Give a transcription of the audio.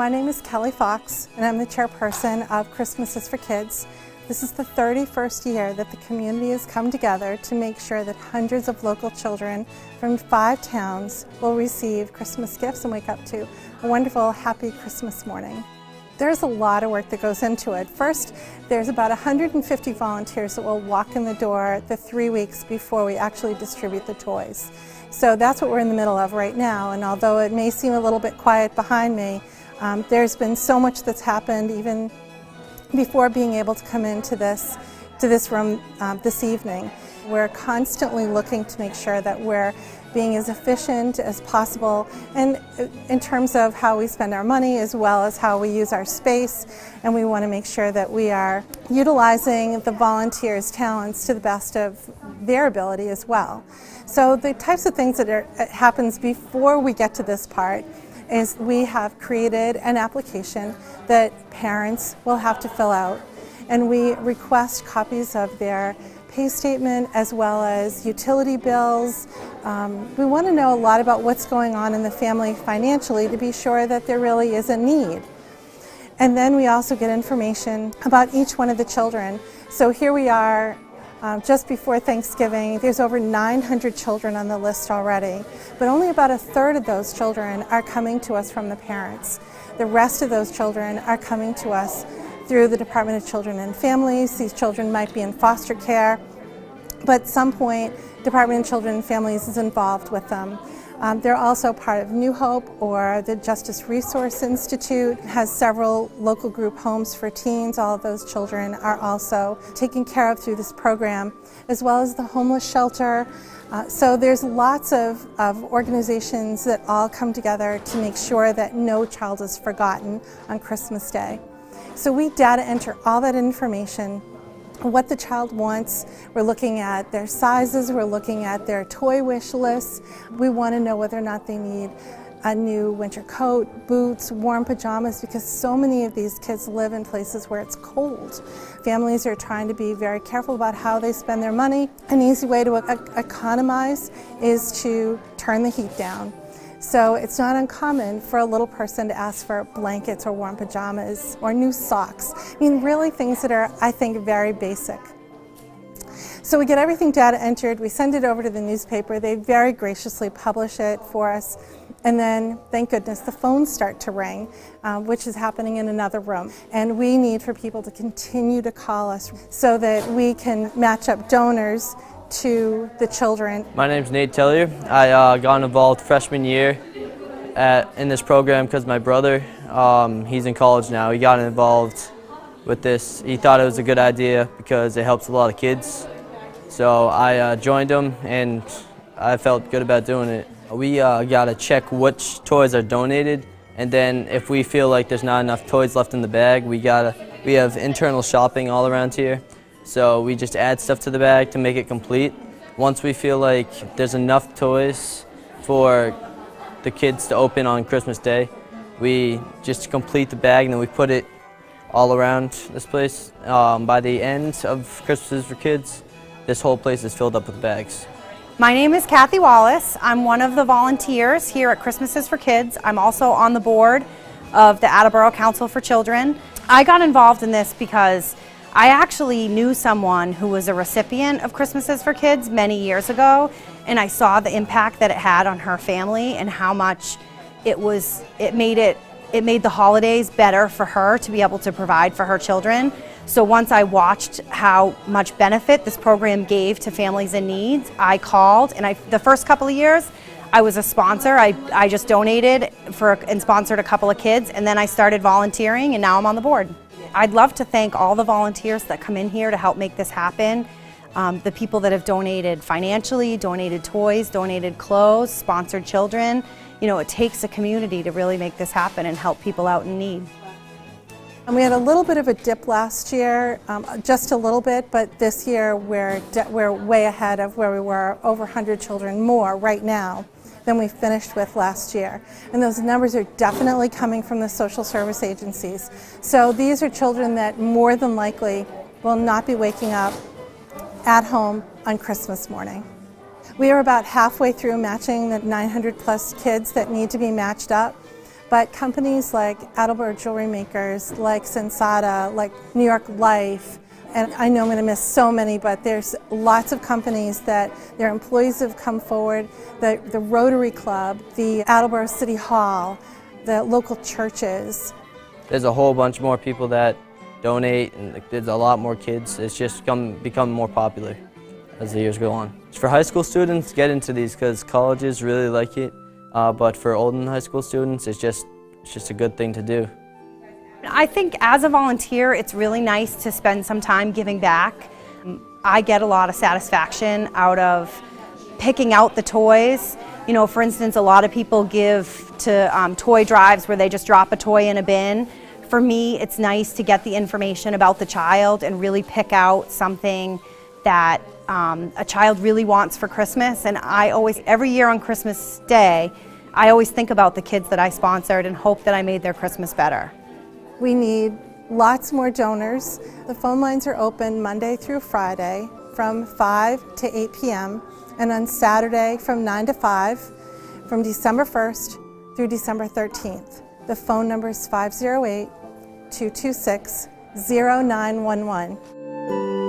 My name is Kelly Fox, and I'm the chairperson of Christmas is for Kids. This is the 31st year that the community has come together to make sure that hundreds of local children from 5 towns will receive Christmas gifts and wake up to a wonderful, happy Christmas morning. There's a lot of work that goes into it. First, there's about 150 volunteers that will walk in the door the 3 weeks before we actually distribute the toys. So that's what we're in the middle of right now, and although it may seem a little bit quiet behind me, there's been so much that's happened even before being able to come into this room this evening. We're constantly looking to make sure that we're being as efficient as possible, and in terms of how we spend our money as well as how we use our space, and we want to make sure that we are utilizing the volunteers' talents to the best of their ability as well. So the types of things that happens before we get to this part is we have created an application that parents will have to fill out, and we request copies of their pay statement as well as utility bills. We want to know a lot about what's going on in the family financially to be sure that there really is a need. And then we also get information about each one of the children. So here we are just before Thanksgiving. There's over 900 children on the list already, but only about a third of those children are coming to us from the parents. The rest of those children are coming to us through the Department of Children and Families. These children might be in foster care, but at some point Department of Children and Families is involved with them. They're also part of New Hope, or the Justice Resource Institute has several local group homes for teens. All of those children are also taken care of through this program, as well as the homeless shelter. So there's lots of organizations that all come together to make sure that no child is forgotten on Christmas Day. So we data enter all that information, what the child wants. We're looking at their sizes, we're looking at their toy wish lists. We want to know whether or not they need a new winter coat, boots, warm pajamas, because so many of these kids live in places where it's cold. Families are trying to be very careful about how they spend their money. An easy way to economize is to turn the heat down. So it's not uncommon for a little person to ask for blankets or warm pajamas or new socks. I mean, really things that are, I think, very basic. So we get everything data entered, we send it over to the newspaper, they very graciously publish it for us, and then, thank goodness, the phones start to ring, which is happening in another room. And we need for people to continue to call us so that we can match up donors to the children. My name's Nate Tellier. I got involved freshman year in this program because my brother, he's in college now. He got involved with this. He thought it was a good idea because it helps a lot of kids. So I joined him, and I felt good about doing it. We got to check which toys are donated, and then if we feel like there's not enough toys left in the bag, we have internal shopping all around here. So we just add stuff to the bag to make it complete. Once we feel like there's enough toys for the kids to open on Christmas Day, we just complete the bag, and then we put it all around this place. By the end of Christmas is for Kids, this whole place is filled up with bags. My name is Kathy Wallace. I'm one of the volunteers here at Christmas is for Kids. I'm also on the board of the Attleboro Council for Children. I got involved in this because I actually knew someone who was a recipient of Christmas is for Kids many years ago, and I saw the impact that it had on her family and how much it made the holidays better for her to be able to provide for her children. So once I watched how much benefit this program gave to families in need, I called, and the first couple of years I was a sponsor. I just donated and sponsored a couple of kids, and then I started volunteering, and now I'm on the board. I'd love to thank all the volunteers that come in here to help make this happen. The people that have donated financially, donated toys, donated clothes, sponsored children. You know, it takes a community to really make this happen and help people out in need. And we had a little bit of a dip last year, just a little bit, but this year we're way ahead of where we were, over 100 children more right now than we finished with last year. And those numbers are definitely coming from the social service agencies. So these are children that more than likely will not be waking up at home on Christmas morning. We are about halfway through matching the 900 plus kids that need to be matched up. But companies like Attleboro Jewelry Makers, like Sensata, like New York Life, and I know I'm going to miss so many, but there's lots of companies that their employees have come forward, the Rotary Club, the Attleboro City Hall, the local churches. There's a whole bunch more people that donate, and there's a lot more kids. It's just become more popular as the years go on. For high school students, get into these because colleges really like it, but for older high school students, it's just a good thing to do. I think as a volunteer, it's really nice to spend some time giving back. I get a lot of satisfaction out of picking out the toys. You know, for instance, a lot of people give to toy drives where they just drop a toy in a bin. For me, it's nice to get the information about the child and really pick out something that a child really wants for Christmas. And I always, every year on Christmas Day, I always think about the kids that I sponsored and hope that I made their Christmas better. We need lots more donors. The phone lines are open Monday through Friday from 5 to 8 p.m. and on Saturday from 9 to 5 from December 1st through December 13th. The phone number is 508-226-0911.